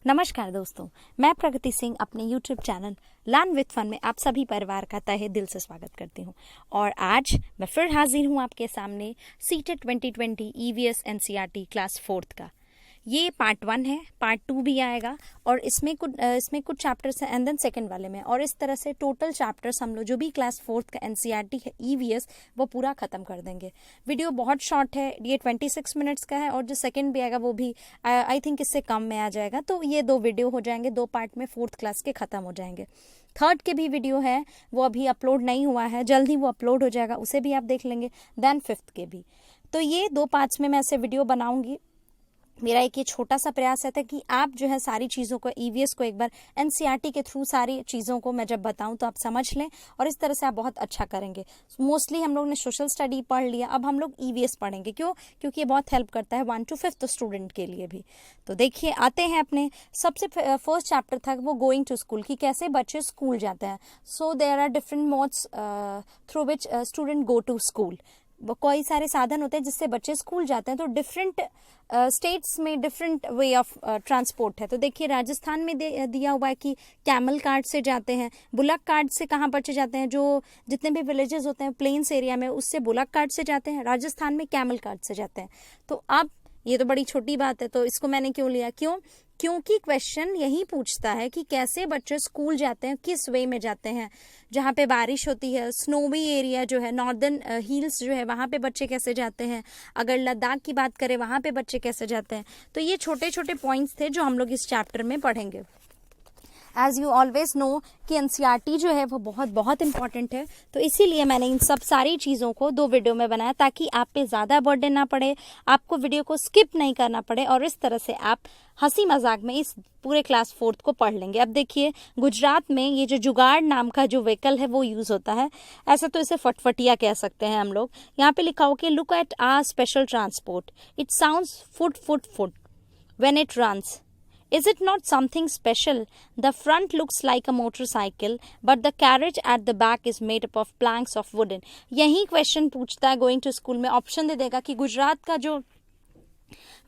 नमस्कार दोस्तों, मैं प्रगति सिंह अपने YouTube channel learn with fun में आप सभी परिवार का तहे दिल से स्वागत करती हूँ। और आज मैं फिर हाजिर हूँ आपके सामने CTET 2020 EVS NCERT class 4th का। ये पार्ट 1 है, पार्ट 2 भी आएगा और इसमें कुछ चैप्टर्स हैं एंड देन सेकंड वाले में, और इस तरह से टोटल चैप्टर्स हम लोग जो भी क्लास 4th का NCERT है EVS वो पूरा खत्म कर देंगे। वीडियो बहुत शॉर्ट है, ये 26 मिनट्स का है और जो सेकंड भी आएगा वो भी आई थिंक इससे कम में आ जाएगा। तो ये 2 वीडियो हो जाएंगे, 2 पार्ट में 4th क्लास के खत्म हो जाएंगे। थर्ड के भी वीडियो है, वो अभी अपलोड नहीं हुआ है, जल्द ही वो अपलोड हो जाएगा, उसे भी आप देख लेंगे। देन 5th के भी। तो ये 2 पार्ट्स में मैं ऐसे वीडियो बनाऊंगी। मेरा एक ये छोटा सा प्रयास रहता है कि आप जो है सारी चीज़ों को EVS को एक बार NCERT के थ्रू सारी चीज़ों को मैं जब बताऊं तो आप समझ लें और इस तरह से आप बहुत अच्छा करेंगे। मोस्टली हम लोग ने सोशल स्टडी पढ़ लिया, अब हम लोग EVS पढ़ेंगे। क्योंकि ये बहुत हेल्प करता है 1 to 5th स्टूडेंट के लिए भी। तो देखिए, आते हैं अपने सबसे फर्स्ट चैप्टर था वो गोइंग टू स्कूल, कि कैसे बच्चे स्कूल जाते हैं। So there are different modes through which student go to school. कई सारे साधन होते हैं जिससे बच्चे स्कूल जाते हैं। तो डिफरेंट स्टेट्स में डिफरेंट वे ऑफ ट्रांसपोर्ट है। तो देखिए, राजस्थान में दिया हुआ है कि कैमल कार्ट से जाते हैं। बुलक कार्ट से कहाँ बच्चे जाते हैं? जो जितने भी विलेजेस होते हैं प्लेन्स एरिया में, उससे बुलक कार्ट से जाते हैं। राजस्थान में कैमल कार्ट से जाते हैं। तो अब ये तो बड़ी छोटी बात है, तो इसको मैंने क्यों लिया? क्योंकि क्वेश्चन यही पूछता है कि कैसे बच्चे स्कूल जाते हैं, किस वे में जाते हैं। जहाँ पे बारिश होती है, स्नोवी एरिया जो है, नॉर्दर्न हिल्स जो है, वहाँ पे बच्चे कैसे जाते हैं। अगर लद्दाख की बात करें, वहाँ पे बच्चे कैसे जाते हैं। तो ये छोटे छोटे पॉइंट्स थे जो हम लोग इस चैप्टर में पढ़ेंगे। एज यू ऑलवेज नो कि NCERT जो है वो बहुत बहुत इंपॉर्टेंट है। तो इसीलिए मैंने इन सब सारी चीज़ों को 2 वीडियो में बनाया, ताकि आप पे ज़्यादा बर्डन ना पड़े, आपको वीडियो को स्किप नहीं करना पड़े, और इस तरह से आप हंसी मजाक में इस पूरे क्लास 4th को पढ़ लेंगे। अब देखिए, गुजरात में ये जो जुगाड़ नाम का जो व्हीकल है वो यूज़ होता है। ऐसे तो इसे फटफटिया कह सकते हैं हम लोग। यहाँ पे लिखा हो कि look at our special transport, it sounds foot foot foot when it runs. Is it not something special? The front looks like a motorcycle, but the carriage at the back is made up of planks of wooden. यही question पूछता है going to school में। Option दे देगा कि गुजरात का जो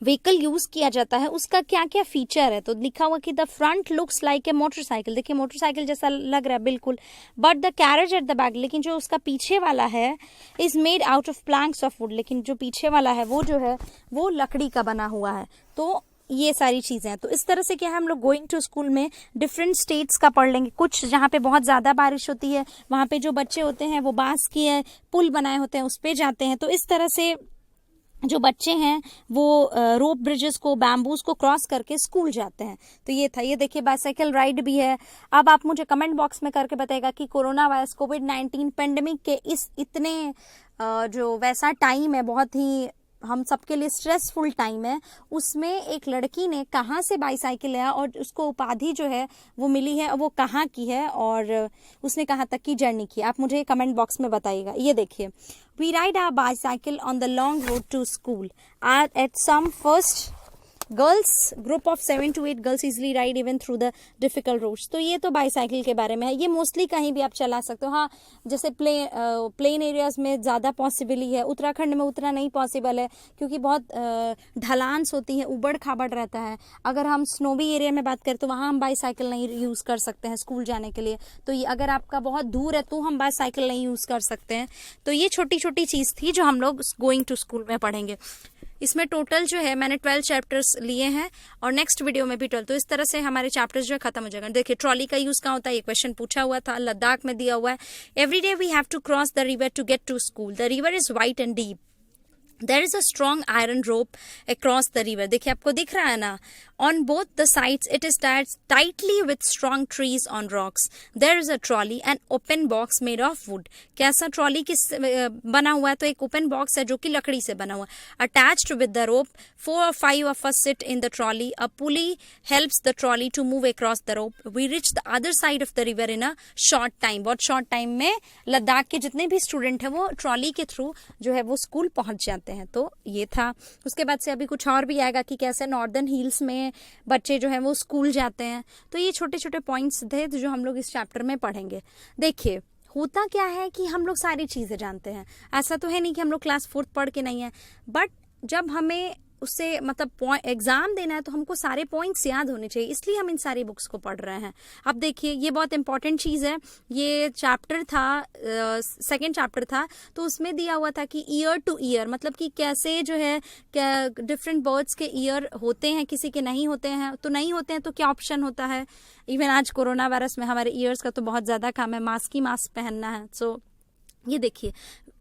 vehicle use किया जाता है उसका क्या क्या फीचर है। तो लिखा हुआ कि the front looks like a motorcycle, देखिए मोटरसाइकिल जैसा लग रहा है बिल्कुल, but the carriage at the back, लेकिन जो उसका पीछे वाला है is made out of Planck's of would, लेकिन जो पीछे वाला है वो जो है वो लकड़ी का बना हुआ है। तो ये सारी चीजें हैं। तो इस तरह से क्या है, हम लोग गोइंग टू स्कूल में डिफरेंट स्टेट्स का पढ़ लेंगे। कुछ जहाँ पे बहुत ज्यादा बारिश होती है, वहाँ पे जो बच्चे होते हैं वो बांस की पुल बनाए होते हैं उस पे जाते हैं। तो इस तरह से जो बच्चे हैं वो रोप ब्रिजेस को, बैम्बूज को क्रॉस करके स्कूल जाते हैं। तो ये था। ये देखिए, बाइसाइकिल राइड भी है। अब आप मुझे कमेंट बॉक्स में करके बताएगा कि कोरोना वायरस कोविड-19 पेंडेमिक के इस इतने जो वैसा टाइम है, बहुत ही हम सबके लिए स्ट्रेसफुल टाइम है, उसमें एक लड़की ने कहाँ से बाईसाइकिल लिया और उसको उपाधि जो है वो मिली है, वो कहाँ की है और उसने कहाँ तक की जर्नी की, आप मुझे कमेंट बॉक्स में बताइएगा। ये देखिए, we ride our bicycle on the long road to school at some first girls group of 7 to 8 girls easily ride even through the difficult roads. तो ये तो बाईसाइकिल के बारे में है। ये मोस्टली कहीं भी आप चला सकते हो। हाँ, जैसे प्लेन एरियाज में ज़्यादा पॉसिबल ही है। उत्तराखंड में उतना नहीं पॉसिबल है क्योंकि बहुत ढलान्स होती है, उबड़ खाबड़ रहता है। अगर हम स्नोवी एरिया में बात करें तो वहाँ हम बाईसाइकिल नहीं यूज़ कर सकते हैं स्कूल जाने के लिए। तो ये अगर आपका बहुत दूर है तो हम बाईसाइकिल नहीं यूज़ कर सकते हैं। तो ये छोटी छोटी चीज़ थी जो हम लोग गोइंग टू स्कूल में पढ़ेंगे। इसमें टोटल जो है मैंने 12 चैप्टर्स लिए हैं और नेक्स्ट वीडियो में भी 12। तो इस तरह से हमारे चैप्टर्स जो है खत्म हो जाएगा। देखिए, ट्रॉली का यूज कहाँ होता है, ये क्वेश्चन पूछा हुआ था, लद्दाख में दिया हुआ है। Every day we have to cross the river to get to school, the river is wide and deep, there is a strong iron rope across the river. देखिए, आपको दिख रहा है ना, on both the sides it is tied tightly with strong trees on rocks, there is a trolley and open box made of wood. कैसा trolley किस बना हुआ है? तो एक ओपन बॉक्स है जो कि लकड़ी से बना हुआ है। Attached with the rope 4 or 5 of us sit in the trolley, a pulley helps the trolley to move across the rope, we reach the other side of the river in a short time। बहुत short time में लद्दाख के जितने भी student हैं वो trolley के through जो है वो स्कूल पहुंच जाते हैं। तो ये था। उसके बाद से अभी कुछ और भी आएगा कि कैसे नॉर्दर्न हिल्स में बच्चे जो है वो स्कूल जाते हैं। तो ये छोटे छोटे पॉइंट्स थे जो हम लोग इस चैप्टर में पढ़ेंगे। देखिए, होता क्या है कि हम लोग सारी चीजें जानते हैं। ऐसा तो है नहीं कि हम लोग क्लास 4th पढ़ के नहीं है, बट जब हमें उससे मतलब एग्जाम देना है तो हमको सारे पॉइंट्स याद होने चाहिए, इसलिए हम इन सारी बुक्स को पढ़ रहे हैं। अब देखिए ये बहुत इंपॉर्टेंट चीज है, ये चैप्टर था, सेकेंड चैप्टर था, तो उसमें दिया हुआ था कि ईयर टू ईयर, मतलब कि कैसे जो है डिफरेंट बर्ड्स के ईयर होते हैं, किसी के नहीं होते हैं, तो नहीं होते हैं तो क्या ऑप्शन होता है। इवन आज कोरोना वायरस में हमारे ईयर्स का तो बहुत ज्यादा काम है, मास्क ही मास्क पहनना है। सो ये देखिए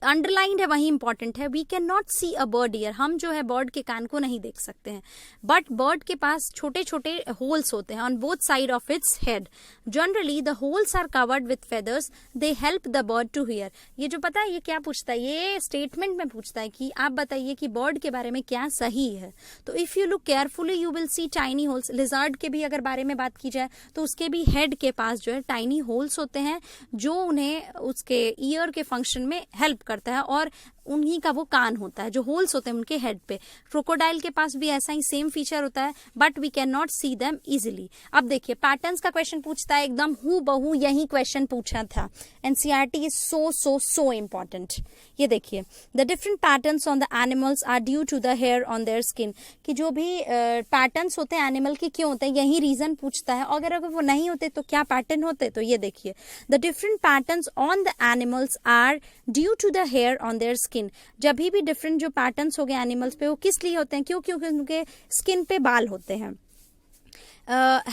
अंडरलाइंड है, वही इंपॉर्टेंट है। We can not see a bird ear, हम जो है बर्ड के कान को नहीं देख सकते हैं, बट बर्ड के पास छोटे छोटे होल्स होते हैं on both side of its head. Generally the holes are covered with feathers, they help the bird to hear. ये जो पता है ये क्या पूछता है, ये स्टेटमेंट में पूछता है कि आप बताइए कि बर्ड के बारे में क्या सही है। तो if you look carefully you will see tiny holes. Lizard के भी अगर बारे में बात की जाए तो उसके भी हेड के पास जो है टाइनी होल्स होते हैं, जो उन्हें उसके ईयर के फंक्शन में हेल्प करता है, और उन्हीं का वो कान होता है, जो होल्स होते हैं उनके हेड पे। क्रोकोडाइल के पास भी ऐसा ही सेम फीचर होता है, but we can not see them easily. अब देखिए पैटर्न्स का क्वेश्चन पूछता है, एकदम हू बहू यही क्वेश्चन पूछा था। NCERT is so important. ये देखिए the different patterns on the animals are due to the hair on their skin, कि जो भी पैटर्न्स होते हैं एनिमल के क्यों होते हैं, यही रीजन पूछता है। अगर वो नहीं होते तो क्या पैटर्न होते, तो ये देखिए the different patterns on the animals are due to the hair on their skin. जब भी डिफरेंट जो पैटर्न्स हो गए एनिमल्स पे, वो किस लिए होते हैं, क्योंकि उनके स्किन पे बाल होते हैं।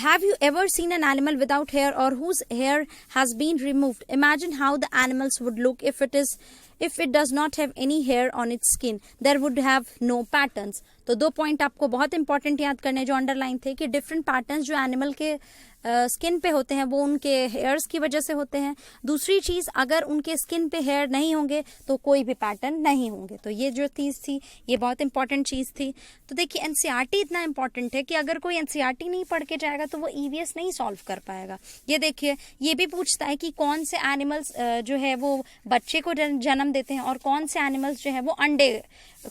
Have you ever seen an animal without hair or whose hair has been removed? Imagine how the animals would look if it does not have any hair on its skin. There would have no patterns. तो 2 point आपको बहुत important याद करने जो underline थे, कि different patterns जो animal के स्किन पे होते हैं वो उनके हेयर्स की वजह से होते हैं। दूसरी चीज, अगर उनके स्किन पे हेयर नहीं होंगे तो कोई भी पैटर्न नहीं होंगे। तो ये जो चीज थी ये बहुत इंपॉर्टेंट चीज थी। तो देखिए एनसीईआरटी इतना इंपॉर्टेंट है कि अगर कोई एनसीईआरटी नहीं पढ़ के जाएगा तो वो ईवीएस नहीं सॉल्व कर पाएगा। ये देखिए ये भी पूछता है कि कौन से एनिमल्स जो है वो बच्चे को जन्म देते हैं और कौन से एनिमल्स जो है वो अंडे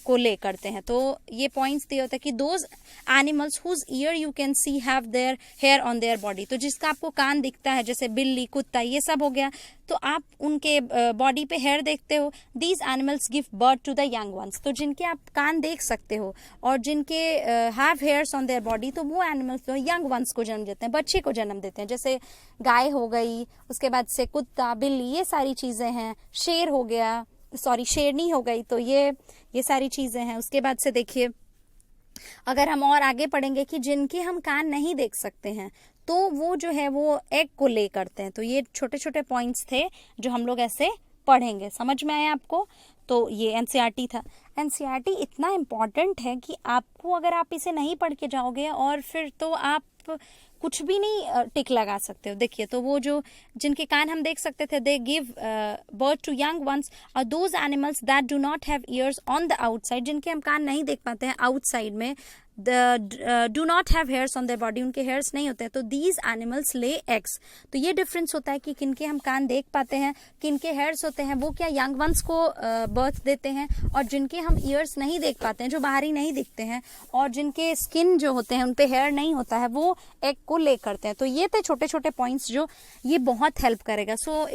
को ले करते हैं। तो ये पॉइंट्स दिए होते हैं कि those animals whose ear you can see have their hair on their body, तो जिसका आपको कान दिखता है, जैसे बिल्ली, कुत्ता, ये सब हो गया, तो आप उनके बॉडी पे हेयर देखते हो। These animals give birth to the young ones, तो जिनके आप कान देख सकते हो और जिनके have hairs on their body, तो वो एनिमल्स जो यंग वंस को जन्म देते हैं, बच्चे को जन्म देते हैं। जैसे गाय हो गई, उसके बाद से कुत्ता, बिल्ली, ये सारी चीजें हैं। शेर हो गया, सॉरी शेरनी हो गई, तो ये सारी चीजें हैं। उसके बाद से देखिए अगर हम और आगे पढ़ेंगे कि जिनके हम कान नहीं देख सकते हैं तो वो जो है वो एग को ले करते हैं। तो ये छोटे छोटे पॉइंट्स थे जो हम लोग ऐसे पढ़ेंगे। समझ में आया आपको? तो ये एनसीईआरटी था। एनसीईआरटी इतना इम्पोर्टेंट है कि आपको अगर आप इसे नहीं पढ़ के जाओगे और फिर तो आप कुछ भी नहीं टिक लगा सकते हो। देखिए तो वो जो जिनके कान हम देख सकते थे, they give birth to young ones, और those animals that do not have ears on the outside, जिनके हम कान नहीं देख पाते हैं आउटसाइड में, do not have hairs on their body, उनके हेयर्स नहीं होते हैं, तो दीज एनिमल्स ले एग्स। तो ये डिफरेंस होता है कि किनके हम कान देख पाते हैं, किनके हेयर्स होते हैं, वो क्या यंग वंस को बर्थ देते हैं, और जिनके हम ईयर्स नहीं देख पाते हैं, जो बाहरी नहीं दिखते हैं, और जिनके स्किन जो होते हैं उन पे हेयर नहीं होता है, वो एग को ले करते हैं। तो ये थे छोटे छोटे पॉइंट्स जो ये बहुत हेल्प करेगा। So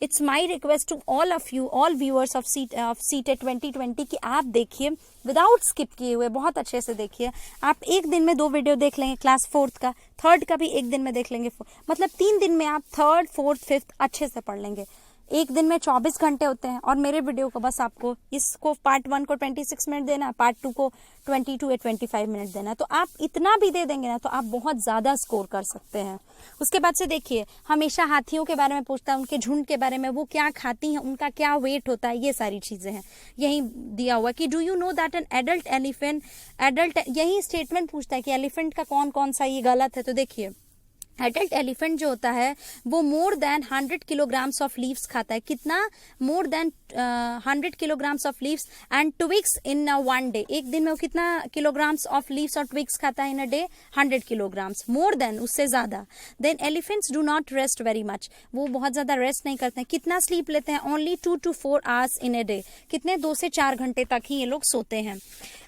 it's my request to all of you, all viewers of CTET 2020 कि आप देखिए विदाउट स्किप किए हुए, बहुत अच्छे से देखिए। आप एक दिन में 2 वीडियो देख लेंगे, क्लास 4th का, 3rd का भी एक दिन में देख लेंगे, मतलब 3 दिन में आप 3rd, 4th, 5th अच्छे से पढ़ लेंगे। एक दिन में 24 घंटे होते हैं, और मेरे वीडियो को बस आपको इसको पार्ट 1 को 26 मिनट देना है, पार्ट 2 को 22 या 25 मिनट देना है। तो आप इतना भी दे देंगे ना तो आप बहुत ज्यादा स्कोर कर सकते हैं। उसके बाद से देखिए हमेशा हाथियों के बारे में पूछता है, उनके झुंड के बारे में, वो क्या खाती हैं, उनका क्या वेट होता है, ये सारी चीजें हैं। यही दिया हुआ कि do you know that an adult elephant, यही स्टेटमेंट पूछता है कि एलिफेंट का कौन कौन सा ये गलत है। तो देखिए एडल्ट एलिफेंट जो होता है वो more than 100 kilograms of leaves खाता है। कितना? More than 100 kilograms of leaves and twigs in one day. एक दिन में वो कितना किलोग्राम्स ऑफ लीव्स और ट्विग्स खाता है in a day? 100 kilograms, more than, उससे ज्यादा। Then elephants do not rest very much, वो बहुत ज्यादा रेस्ट नहीं करते हैं। कितना स्लीप लेते हैं? Only 2 to 4 hours in a day. कितने? 2 से 4 घंटे तक ही ये लोग सोते हैं।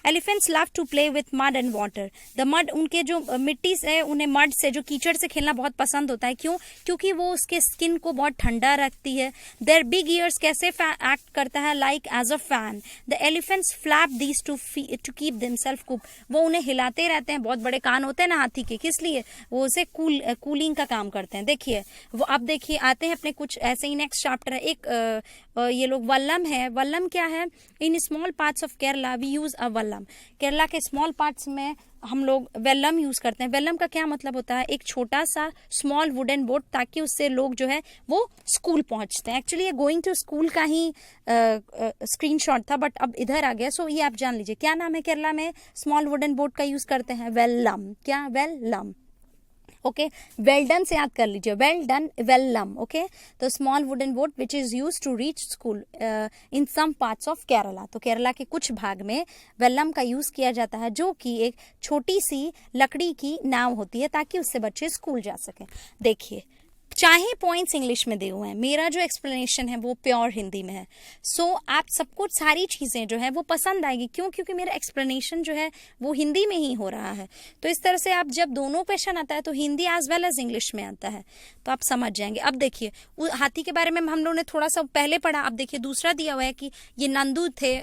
Elephants love to play with mud and water. The mud, उनके जो मिट्टी से, उन्हें मड से, जो कीचड़ से खेलना बहुत पसंद होता है। क्यों? क्योंकि वो उसके स्किन को बहुत ठंडा रखती है। देयर बिग ईयर्स कैसे एक्ट करता है? Like as a fan. The elephants flap these to keep themselves cool. वो उन्हें हिलाते रहते हैं, बहुत बड़े कान होते हैं ना हाथी के, किस लिए? वो उसे कूलिंग का काम करते हैं। देखिए वो अब देखिए आते हैं अपने कुछ ऐसे ही नेक्स्ट चैप्टर है। एक ये लोग वल्लम है। वल्लम क्या है? In small parts of Kerala we use a vallam. Kerala के स्मॉल पार्ट्स में हम लोग वेल्लम यूज करते हैं। वेल्लम का क्या मतलब होता है? एक छोटा सा स्मॉल वुडन बोट, ताकि उससे लोग जो है वो स्कूल पहुंचते हैं। एक्चुअली ये गोइंग टू स्कूल का ही स्क्रीनशॉट था, बट अब इधर आ गया। सो ये आप जान लीजिए क्या नाम है केरला में स्मॉल वुडन बोट का यूज करते हैं? वेल्लम। क्या? वेल्लम। ओके, वेल डन से याद कर लीजिए, वेल डन, वेल्लम। ओके, तो small wooden boat which is use to reach school in some parts of Kerala. तो केरला के कुछ भाग में वेल्लम का यूज किया जाता है, जो कि एक छोटी सी लकड़ी की नाव होती है, ताकि उससे बच्चे स्कूल जा सकें। देखिए चाहे पॉइंट्स इंग्लिश में दिए हुए हैं, मेरा जो एक्सप्लेनेशन है वो प्योर हिंदी में है। सो आप सबको सारी चीज़ें जो है वो पसंद आएगी। क्यों? क्योंकि मेरा एक्सप्लेनेशन जो है वो हिंदी में ही हो रहा है। तो इस तरह से आप जब दोनों क्वेश्चन आता है तो Hindi as well as English में आता है, तो आप समझ जाएंगे। अब देखिए हाथी के बारे में हम लोगों ने थोड़ा सा पहले पढ़ा। अब देखिए दूसरा दिया हुआ है कि ये नंदू थे,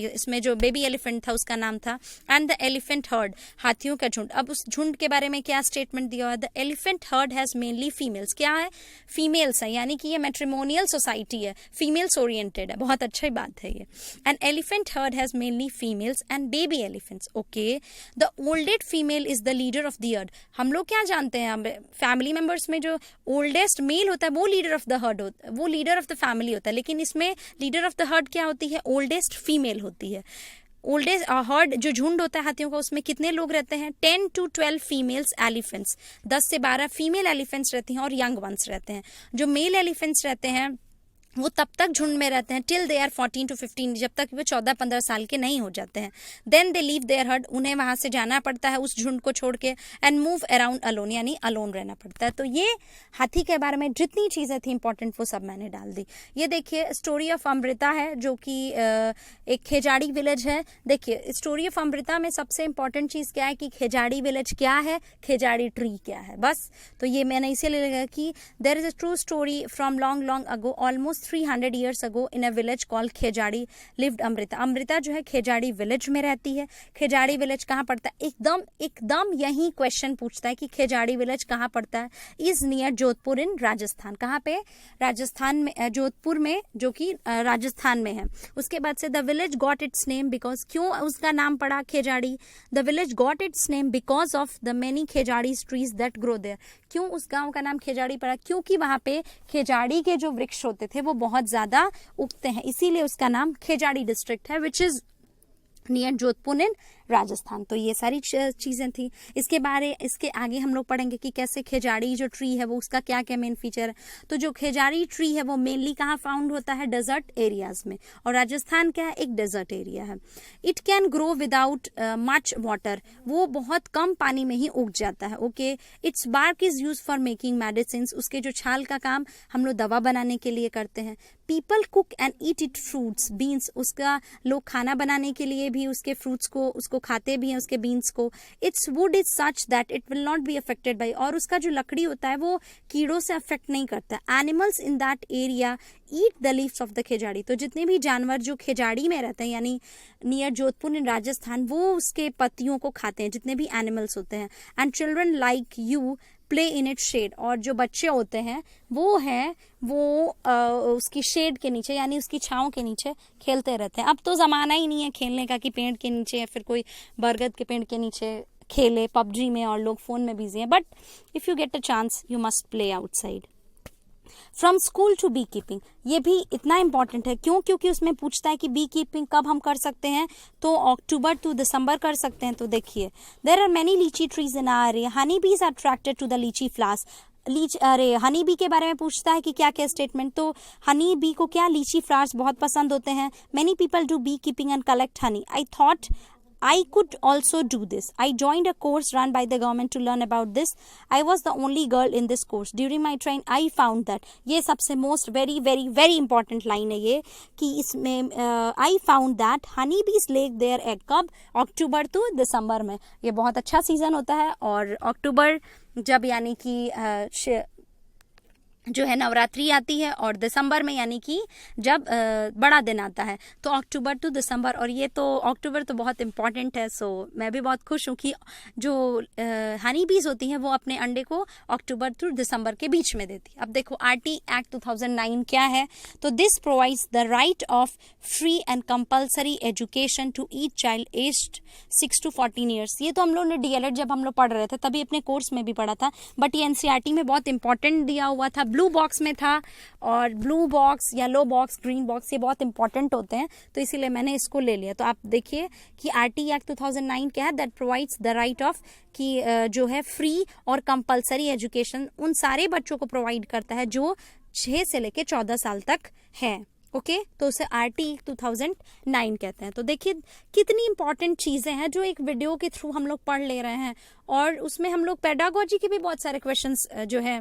इसमें जो बेबी एलिफेंट था उसका नाम था एंड द एलिफेंट हर्ड, हाथियों का झुंड। अब उस झुंड के बारे में क्या स्टेटमेंट दिया हुआ है? The elephant heard has mainly females. क्या है? फीमेल्स है, यानी कि ये मैट्रिमोनियल सोसाइटी है, फीमेल्स ओरिएंटेड है। बहुत अच्छी बात है ये। An elephant heard has mainly females and baby elephants. Okay, the oldest female is the leader of the heard. हम लोग क्या जानते हैं, फैमिली मेंबर्स में जो ओल्डेस्ट मेल होता है वो लीडर ऑफ द हर्ड होता है, वो लीडर ऑफ द फैमिली होता है। लेकिन इसमें लीडर ऑफ द हर्ड क्या होती है? ओल्डेस्ट फीमेल होती है। ओल्डेस्ट हर्ड जो झुंड होता है हाथियों का, उसमें कितने लोग रहते हैं? 10 to 12 फीमेल्स एलिफेंट्स, 10 से 12 फीमेल एलिफेंट्स रहती हैं और यंग वंस रहते हैं। जो मेल एलिफेंट्स रहते हैं वो तब तक झुंड में रहते हैं टिल दे आर 14 to 15, जब तक वो 14-15 साल के नहीं हो जाते हैं। Then they leave their herd, उन्हें वहां से जाना पड़ता है उस झुंड को छोड़ के, एंड मूव अराउंड अलोन, यानी अलोन रहना पड़ता है। तो ये हाथी के बारे में जितनी चीजें थी इंपॉर्टेंट वो सब मैंने डाल दी। ये देखिए स्टोरी ऑफ अमृता है, जो कि एक खेजाड़ी विलेज है। देखिए स्टोरी ऑफ अमृता में सबसे इंपॉर्टेंट चीज क्या है कि खेजाड़ी विलेज क्या है, खेजाड़ी ट्री क्या है, बस। तो ये मैंने इसीलिए लगा कि there is a true story from long long ago, almost 300 years ago in a village called Khejadi lived Amrita. Amrita जो है खेजाड़ी विलेज में रहती है। खेजाड़ी विलेज कहाँ पड़ता है? एकदम यही क्वेश्चन पूछता है कि खेजाड़ी विलेज कहाँ पड़ता है? इज नियर जोधपुर इन राजस्थान। कहाँ पे? राजस्थान में, जोधपुर में, जो कि राजस्थान में है। उसके बाद से the village got its name because, क्यों उसका नाम पड़ा Khejri? The village got its name because of the many Khejri trees that grow there. क्यों उस गांव का नाम खेजाड़ी पड़ा? क्योंकि वहां पे खेजाड़ी के जो वृक्ष होते थे वो बहुत ज्यादा उगते हैं, इसीलिए उसका नाम खेजाड़ी डिस्ट्रिक्ट है, विच इज नियर जोधपुर इन राजस्थान। तो ये सारी चीजें थी। इसके आगे हम लोग पढ़ेंगे कि कैसे खेजाड़ी जो ट्री है वो उसका क्या क्या मेन फीचर है। तो जो खेजाड़ी ट्री है वो मेनली कहाँ फाउंड होता है? डेजर्ट एरियाज में, और राजस्थान क्या है? एक डेजर्ट एरिया है। It can grow without much water, वो बहुत कम पानी में ही उग जाता है। Okay, its bark is use for making medicine, उसके जो छाल का काम हम लोग दवा बनाने के लिए करते हैं। People cook and eat it fruits beans, उसका लोग खाना बनाने के लिए भी उसके फ्रूट्स को उसको खाते भी हैं, उसके बीन्स को। It's would is such that it will not be affected by, और उसका जो लकड़ी होता है वो कीड़ों से अफेक्ट नहीं करता। Animals in that area eat the leaves of the Khejri, तो जितने भी जानवर जो खेजाड़ी में रहते हैं यानी नियर जोधपुर इन राजस्थान, वो उसके पत्तियों को खाते हैं, जितने भी एनिमल्स होते हैं। And children like you play in it shade, और जो बच्चे होते हैं वो उसकी शेड के नीचे यानी उसकी छांव के नीचे खेलते रहते हैं। अब तो जमाना ही नहीं है खेलने का कि पेड़ के नीचे या फिर कोई बरगद के पेड़ के नीचे खेले पबजी में, और लोग फोन में बिजी हैं। But if you get a chance you must play outside. From school to bee keeping, ये भी इतना इंपॉर्टेंट है। क्यों? क्योंकि उसमें पूछता है कि बी कीपिंग कब हम कर सकते हैं, तो अक्टूबर टू दिसंबर कर सकते हैं। तो देखिए there are many litchi trees in our area, honey bees are attracted to the litchi flowers. Honey bee के बारे में पूछता है कि क्या क्या स्टेटमेंट, तो हनी बी को क्या लीची फ्लावर्स बहुत पसंद होते हैं। Many people do bee keeping and collect honey. I thought I could also do this. I joined a course run by the government to learn about this. I was the only girl in this course. During my train, I found that. ये सबसे most very very very important line है ये कि इसमें I found that honeybees lay their egg कब? अक्टूबर to दिसंबर में. ये बहुत अच्छा सीजन होता है और अक्टूबर जब यानी कि जो है नवरात्रि आती है और दिसंबर में यानी कि जब बड़ा दिन आता है तो अक्टूबर टू दिसंबर. और ये तो अक्टूबर तो बहुत इम्पॉर्टेंट है. सो मैं भी बहुत खुश हूँ कि जो हनी बीज होती हैं वो अपने अंडे को अक्टूबर टू दिसंबर के बीच में देती है. अब देखो आरटी एक्ट 2009 क्या है. तो this provides the right of free and compulsory education to each child aged 6 to 14 years. ये तो हम लोग ने डीएलएड जब हम लोग पढ़ रहे थे तभी अपने कोर्स में भी पढ़ा था, बट ये एनसीईआरटी में बहुत इंपॉर्टेंट दिया हुआ था. ब्लू बॉक्स में था और blue box, yellow box, green box ये बहुत इंपॉर्टेंट होते हैं तो इसीलिए मैंने इसको ले लिया. तो आप देखिए कि आरटी एक्ट 2009 क्या है. That provides the right of कि जो है फ्री और कंपल्सरी एजुकेशन उन सारे बच्चों को प्रोवाइड करता है जो 6 से लेके 14 साल तक है. ओके तो उसे आरटी 2009 कहते हैं. तो देखिए कितनी इंपॉर्टेंट चीजें हैं जो एक वीडियो के थ्रू हम लोग पढ़ ले रहे हैं और उसमें हम लोग पेडागोजी के भी बहुत सारे क्वेश्चंस जो है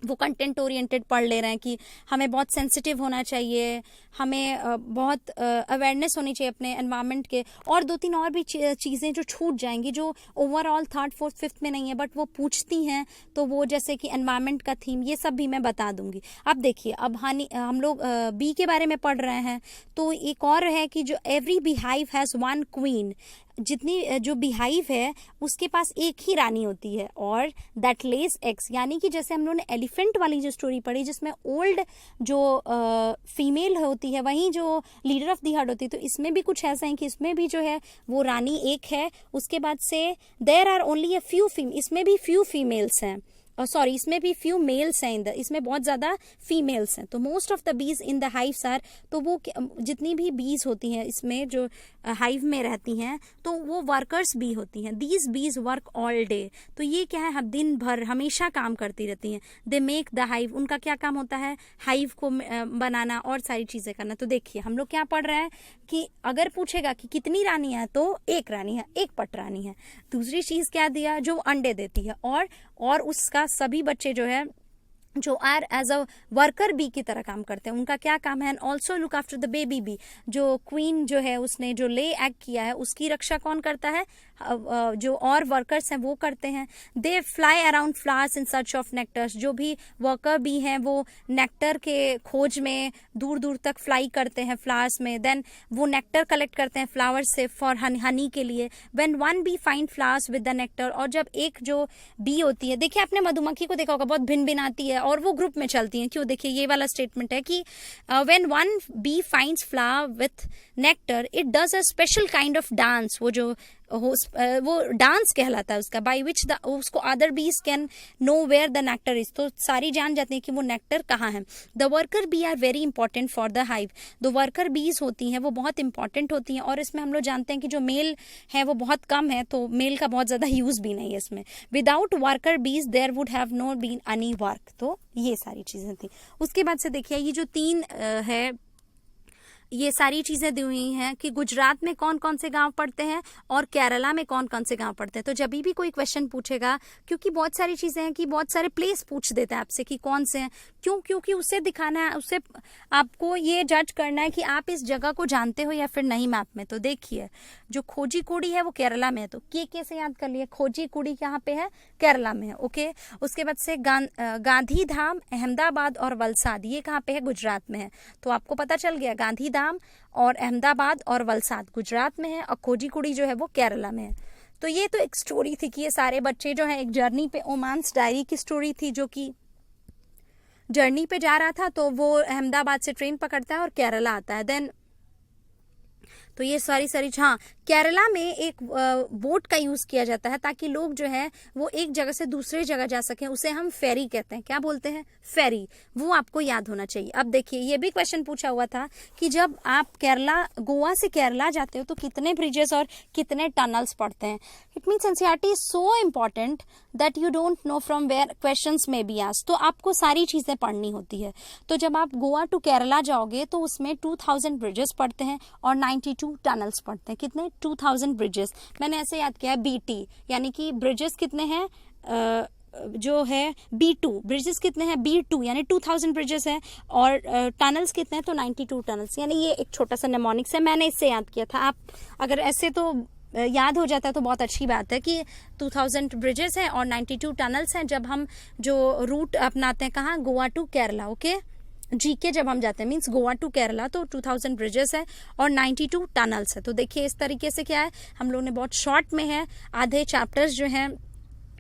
वो कंटेंट ओरिएंटेड पढ़ ले रहे हैं कि हमें बहुत सेंसिटिव होना चाहिए, हमें बहुत अवेयरनेस होनी चाहिए अपने एनवायरनमेंट के, और 2-3 और भी चीज़ें जो छूट जाएंगी जो ओवरऑल 3rd, 4th, 5th में नहीं है बट वो पूछती हैं. तो वो जैसे कि एनवायरनमेंट का थीम ये सब भी मैं बता दूंगी. अब देखिए अब हम लोग बी के बारे में पढ़ रहे हैं तो एक और है कि जो एवरी बीहाइव हैज़ 1 क्वीन. जितनी जो बीहाइव है उसके पास एक ही रानी होती है और दैट लेज एग्स. यानी कि जैसे हम लोगों ने एलिफेंट वाली जो स्टोरी पढ़ी जिसमें ओल्ड जो फीमेल होती है वहीं जो लीडर ऑफ द हर्ड होती है, तो इसमें भी कुछ ऐसा है कि इसमें भी जो है वो रानी एक है. उसके बाद से there are only a few इसमें भी फ्यू फीमेल्स हैं, सॉरी इसमें भी फ्यू मेल्स हैं, इसमें बहुत ज़्यादा फीमेल्स हैं. तो most of the bees in the hives are, तो वो जितनी भी बीज होती हैं इसमें जो हाइव में रहती हैं तो वो वर्कर्स बी होती हैं. These be's verb all day. तो ये क्या है, दिन भर हमेशा काम करती रहती हैं. They make the hive. उनका क्या काम होता है, हाइव को बनाना और सारी चीज़ें करना. तो देखिए हम लोग क्या पढ़ रहे हैं कि अगर पूछेगा कि कितनी रानी है तो एक रानी है, एक पट रानी है. दूसरी चीज़ क्या दिया, जो अंडे देती है और उसका सभी बच्चे जो है जो are as a worker bee की तरह काम करते हैं. उनका क्या काम है, and also look after the baby bee. जो क्वीन जो है उसने जो ले एग किया है उसकी रक्षा कौन करता है, जो और वर्कर्स हैं वो करते हैं. They fly around flowers in search of nectars. जो भी वर्कर बी हैं वो नेक्टर के खोज में दूर दूर तक फ्लाई करते हैं फ्लावर्स में. देन वो नेक्टर कलेक्ट करते हैं फ्लावर्स से फॉर हनी के लिए. When one bee find flowers with the nectar. और जब एक जो बी होती है, देखिए आपने मधुमक्खी को देखा होगा बहुत भिन भिन आती है और वो ग्रुप में चलती हैं. क्यों, देखिए ये वाला स्टेटमेंट है कि when one bee finds flower with nectar it does a special kind of dance. वो डांस कहलाता है उसका, बाई विच उसको other bees can know where the nectar is. तो सारी जान जाती है कि वो नेक्टर कहाँ है. The worker bee are very important for the hive. जो वर्कर बीज होती हैं वो बहुत इंपॉर्टेंट होती हैं और इसमें हम लोग जानते हैं कि जो मेल है वो बहुत कम है, तो मेल का बहुत ज्यादा यूज भी नहीं है इसमें. Without worker bees there would have no been any work. तो ये सारी चीजें थी. उसके बाद से देखिए ये जो 3 है ये सारी चीजें दी हुई हैं कि गुजरात में कौन कौन से गांव पड़ते हैं और केरला में कौन कौन से गांव पड़ते हैं. तो जब भी कोई क्वेश्चन पूछेगा, क्योंकि बहुत सारी चीजें हैं कि बहुत सारे प्लेस पूछ देते हैं आपसे कि कौन से हैं, क्योंकि उसे दिखाना है, उसे आपको ये जज करना है कि आप इस जगह को जानते हो या फिर नहीं मैप में. तो देखिए जो खोजी कुड़ी है वो केरला में है, तो के से याद कर लिए. खोजी कुड़ी कहाँ पे है, केरला में है. ओके उसके बाद से गांधी धाम, अहमदाबाद और वलसाद ये कहाँ पे है, गुजरात में है. तो आपको पता चल गया गांधी धाम और अहमदाबाद और वलसाद गुजरात में है और खोजी कुड़ी जो है वो केरला में है. तो ये तो एक स्टोरी थी कि ये सारे बच्चे जो है एक जर्नी पे, ओमांस डायरी की स्टोरी थी, जो कि जर्नी पे जा रहा था तो वो अहमदाबाद से ट्रेन पकड़ता है और केरला आता है. देन तो ये सारी हाँ केरला में एक बोट का यूज किया जाता है ताकि लोग जो है वो एक जगह से दूसरी जगह जा सकें. उसे हम फेरी कहते हैं. क्या बोलते हैं, फेरी. वो आपको याद होना चाहिए. अब देखिए ये भी क्वेश्चन पूछा हुआ था कि जब आप गोवा से केरला जाते हो तो कितने ब्रिजेस और कितने टनल्स पड़ते हैं. It means NCERT is so important that you don't know from where questions में बी आस्क्ड. तो आपको सारी चीजें पढ़नी होती है. तो जब आप गोवा टू केरला जाओगे तो उसमें 2000 ब्रिजेस पड़ते हैं और 92 टनल्स पड़ते हैं. कितने 2000 ब्रिजेस, मैंने ऐसे याद किया है BT, यानी कि ब्रिजेस कितने हैं, जो है B2, ब्रिजेस कितने हैं B2, यानी 2000 ब्रिजेस है, और टनल्स कितने हैं तो 92 टनल्स, यानी ये एक छोटा सा नेमोनिक्स है, मैंने इससे याद किया था। आप अगर ऐसे तो याद हो जाता है तो बहुत अच्छी बात है कि 2000 ब्रिजेस हैं और 92 टनल्स हैं। जब हम जो रूट अपनाते हैं कहाँ, Goa to Kerala, okay, GK जब हम जाते हैं मीन्स गोवा टू केरला, तो 2000 ब्रिजेस है और 92 टनल्स है। तो देखिए इस तरीके से क्या है, हम लोग ने बहुत शॉर्ट में है आधे चैप्टर्स जो हैं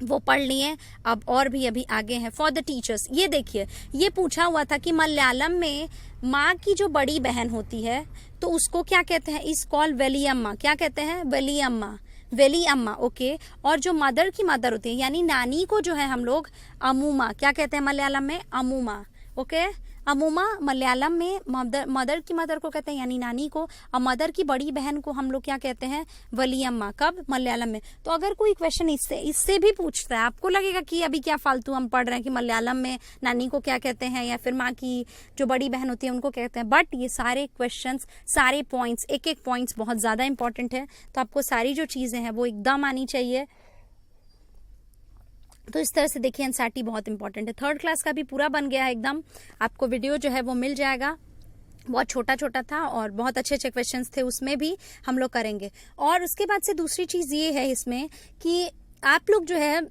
वो पढ़ लिए, अब और भी अभी आगे हैं। फॉर द टीचर्स, ये देखिए ये पूछा हुआ था कि मलयालम में माँ की जो बड़ी बहन होती है तो उसको क्या कहते हैं, इस कॉल वेलियम्मा, क्या कहते हैं, वेलियम्मा, वेली अम्मा, ओके। और जो मदर की मदर होती है यानी नानी को जो है हम लोग अमूमा, क्या कहते हैं मलयालम में, अमूमा, ओके। अमूमा मलयालम में मदर की मदर को कहते हैं यानी नानी को, और मदर की बड़ी बहन को हम लोग क्या कहते हैं, वलियम्मा, कब, मलयालम में। तो अगर कोई क्वेश्चन इससे भी पूछता है, आपको लगेगा कि अभी क्या फालतू हम पढ़ रहे हैं कि मलयालम में नानी को क्या कहते हैं या फिर माँ की जो बड़ी बहन होती है उनको कहते हैं, बट ये सारे क्वेश्चन, सारे पॉइंट्स, एक एक पॉइंट्स बहुत ज्यादा इंपॉर्टेंट है, तो आपको सारी जो चीजें हैं वो एकदम आनी चाहिए। तो इस तरह से देखिए एनसीईआरटी बहुत इंपॉर्टेंट है। थर्ड क्लास का भी पूरा बन गया है एकदम, आपको वीडियो जो है वो मिल जाएगा, बहुत छोटा छोटा था और बहुत अच्छे अच्छे क्वेश्चंस थे, उसमें भी हम लोग करेंगे। और उसके बाद से दूसरी चीज ये है इसमें कि आप लोग जो है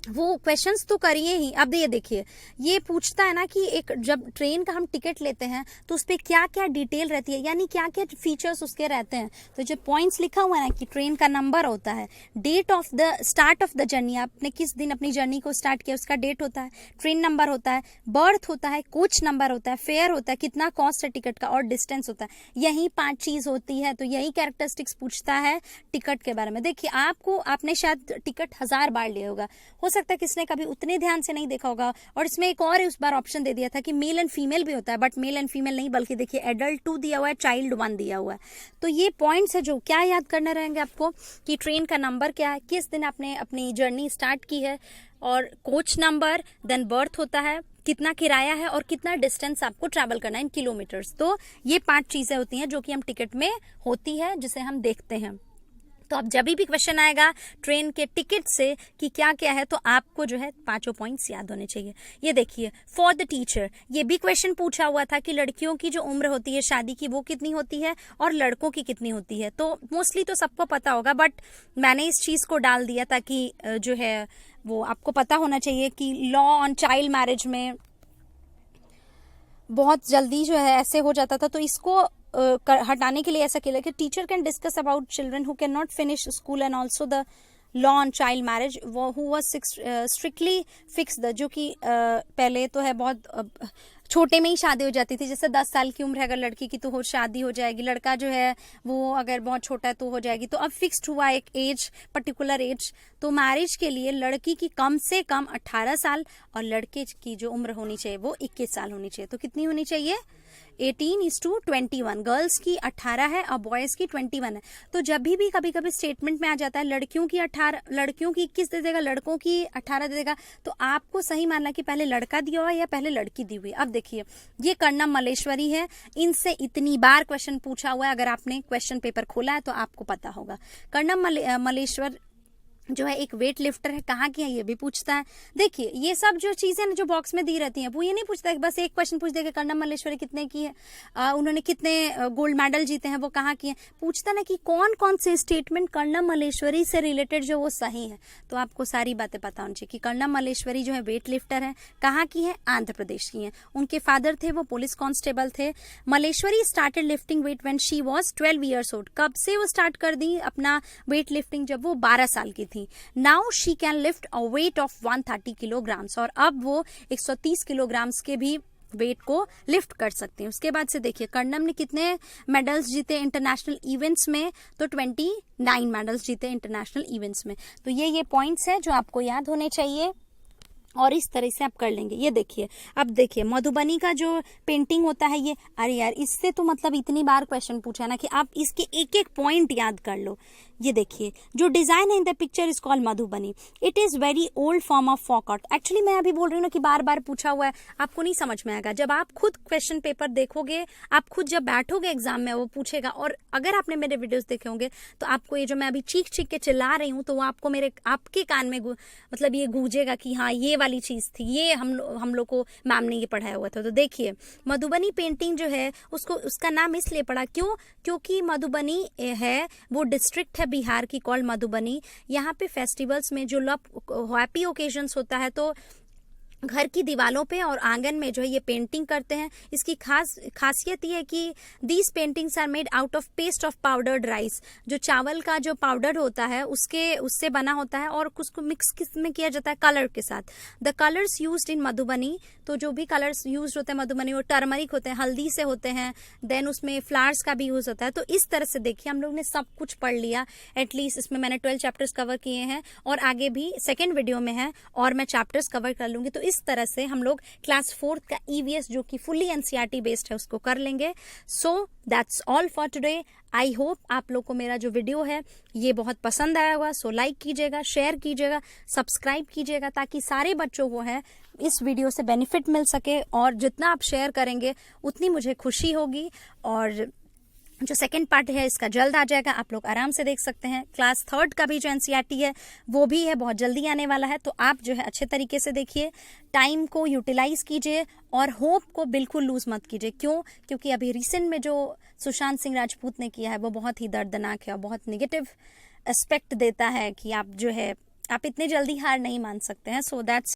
वो क्वेश्चंस तो करिए ही। अब ये देखिए ये पूछता है ना कि एक जब ट्रेन का हम टिकट लेते हैं तो उस पर क्या क्या डिटेल रहती है, यानी क्या क्या फीचर्स उसके रहते हैं। तो जो पॉइंट्स लिखा हुआ है ना कि ट्रेन का नंबर होता है, date of the start of the journey, आपने किस दिन अपनी जर्नी को स्टार्ट किया उसका डेट होता है, ट्रेन नंबर होता है, बर्थ होता है, कोच नंबर होता है, फेयर होता है, कितना कॉस्ट है टिकट का, और डिस्टेंस होता है। यही 5 चीज होती है। तो यही कैरेक्टरिस्टिक्स पूछता है टिकट के बारे में। देखिए आपने शायद टिकट 1000 बार लिया होगा, हो सकता है किसने कभी उतने ध्यान से नहीं देखा होगा। और इसमें एक और उस बार ऑप्शन दे दिया था कि मेल एंड फीमेल भी होता है, बट मेल एंड फीमेल नहीं, बल्कि देखिए एडल्ट 2 दिया हुआ है, चाइल्ड 1 दिया हुआ है। तो ये पॉइंट्स है जो क्या याद करना रहेंगे आपको कि ट्रेन का नंबर क्या है, किस दिन आपने अपनी जर्नी स्टार्ट की है, और कोच नंबर, देन बर्थ होता है, कितना किराया है और कितना डिस्टेंस आपको ट्रैवल करना है इन किलोमीटर्स। तो ये 5 चीजें होती हैं जो कि हम टिकट में होती है, जिसे हम देखते हैं। तो अब जब भी क्वेश्चन आएगा ट्रेन के टिकट से कि क्या क्या है, तो आपको जो है 5 पॉइंट्स याद होने चाहिए। ये देखिए फॉर द टीचर, ये भी क्वेश्चन पूछा हुआ था कि लड़कियों की जो उम्र होती है शादी की वो कितनी होती है और लड़कों की कितनी होती है। तो मोस्टली तो सबको पता होगा, बट मैंने इस चीज को डाल दिया ताकि जो है वो आपको पता होना चाहिए कि लॉ ऑन चाइल्ड मैरिज में बहुत जल्दी जो है ऐसे हो जाता था। तो इसको हटाने के लिए ऐसा किया कि teacher can discuss about children who can not finish school and also the law on child marriage who was strictly fix the, जो कि पहले तो है बहुत छोटे में ही शादी हो जाती थी, जैसे 10 साल की उम्र है अगर लड़की की तो हो शादी हो जाएगी, लड़का जो है वो अगर बहुत छोटा है तो हो जाएगी। तो अब फिक्स्ड हुआ एक एज, पर्टिकुलर एज। तो मैरिज के लिए लड़की की कम से कम 18 साल और लड़के की जो उम्र होनी चाहिए वो 21 साल होनी चाहिए। तो कितनी होनी चाहिए, 18:21। गर्ल्स की 18 है और बॉयज की 21 है। तो जब भी कभी कभी स्टेटमेंट में आ जाता है लड़कियों की 21 दे देगा, लड़कों की 18 दे देगा, तो आपको सही मानना कि पहले लड़का दिया हुआ है या पहले लड़की दी हुई। अब देखिए ये कर्णम मल्लेश्वरी है, इनसे इतनी बार क्वेश्चन पूछा हुआ है, अगर आपने क्वेश्चन पेपर खोला है तो आपको पता होगा। कर्णम मल्लेश्वर जो है एक वेट लिफ्टर है, कहाँ की है ये भी पूछता है। देखिए ये सब जो चीजें ना जो बॉक्स में दी रहती हैं वो ये नहीं पूछता है, बस एक क्वेश्चन पूछ देगा कर्णम मल्लेश्वरी कितने की है, उन्होंने कितने गोल्ड मेडल जीते हैं, वो कहाँ की है, पूछता ना कि कौन कौन से स्टेटमेंट कर्णम मल्लेश्वरी से रिलेटेड जो वो सही है। तो आपको सारी बातें पता होनी चाहिए कि कर्णम मल्लेश्वरी जो है वेट लिफ्टर है, कहाँ की है, आंध्र प्रदेश की है, उनके फादर थे वो पुलिस कांस्टेबल थे। Malleswari started lifting wait when she was 12 years old, कब से वो स्टार्ट कर दी अपना वेट लिफ्टिंग, जब वो 12 साल की थी। Now she can lift a weight of 130 kilograms, और अब वो 130 किलोग्राम्स के भी वेट को लिफ्ट कर सकते हैं। उसके बाद से देखिए कर्णम ने कितने मेडल्स जीते इंटरनेशनल इवेंट्स में, तो 29 मेडल्स जीते इंटरनेशनल इवेंट्स में। तो ये पॉइंट्स हैं जो आपको याद होने चाहिए और इस तरह से आप कर लेंगे। ये देखिए अब देखिए मधुबनी का जो पेंटिंग होता है ये, अरे यार इससे तो मतलब इतनी बार क्वेश्चन पूछा ना कि आप इसके एक एक पॉइंट याद कर लो ये देखिए जो डिजाइन है in the picture is called Madhubani. It is very old form of folk art. Actually मैं अभी बोल रही हूँ ना कि बार बार पूछा हुआ है, आपको नहीं समझ में आएगा। जब आप खुद क्वेश्चन पेपर देखोगे, आप खुद जब बैठोगे एग्जाम में, वो पूछेगा। और अगर आपने मेरे वीडियोस देखे होंगे तो आपको ये जो मैं अभी चीख चीख के चिल्ला रही हूँ, तो वो आपको आपके कान में मतलब ये गूंजेगा कि हाँ ये वाली चीज थी, ये हम लोग को मैम ने ये पढ़ाया हुआ था। तो देखिए मधुबनी पेंटिंग जो है उसका नाम इसलिए पड़ा क्योंकि मधुबनी है वो डिस्ट्रिक्ट है बिहार की कॉल्ड मधुबनी। यहाँ पे फेस्टिवल्स में जो हैप्पी ओकेजन्स होता है तो घर की दीवारों पे और आंगन में जो है ये पेंटिंग करते हैं। इसकी खासियत ये है कि these paintings are made out of paste of powdered rice. जो चावल का जो पाउडर होता है उससे बना होता है और उसको मिक्स किसमें किया जाता है, कलर के साथ। The colours used in Madhubani, तो जो भी कलर्स यूज होते हैं मधुबनी वो टर्मरिक होते हैं, हल्दी से होते हैं, देन उसमें फ्लावर्स का भी यूज होता है। तो इस तरह से देखिए हम लोग ने सब कुछ पढ़ लिया। एटलीस्ट इसमें मैंने 12 चैप्टर्स कवर किए हैं और आगे भी सेकेंड वीडियो में है और मैं चैप्टर्स कवर कर लूंगी। तो इस तरह से हम लोग क्लास 4 का ईवीएस जो कि फुल्ली एनसीईआरटी बेस्ड है उसको कर लेंगे। So that's all for today. I hope आप लोग को मेरा जो वीडियो है ये बहुत पसंद आया होगा। सो लाइक कीजिएगा, शेयर कीजिएगा, सब्सक्राइब कीजिएगा ताकि सारे बच्चों को है इस वीडियो से बेनिफिट मिल सके। और जितना आप शेयर करेंगे उतनी मुझे खुशी होगी। और जो सेकंड पार्ट है इसका जल्द आ जाएगा, आप लोग आराम से देख सकते हैं। क्लास 3 का भी जो एनसीईआरटी है वो भी है, बहुत जल्दी आने वाला है। तो आप जो है अच्छे तरीके से देखिए, टाइम को यूटिलाइज कीजिए और होप को बिल्कुल लूज मत कीजिए। क्योंकि अभी रिसेंट में जो सुशांत सिंह राजपूत ने किया है वो बहुत ही दर्दनाक है और बहुत निगेटिव एस्पेक्ट देता है कि आप जो है आप इतने जल्दी हार नहीं मान सकते हैं। So that's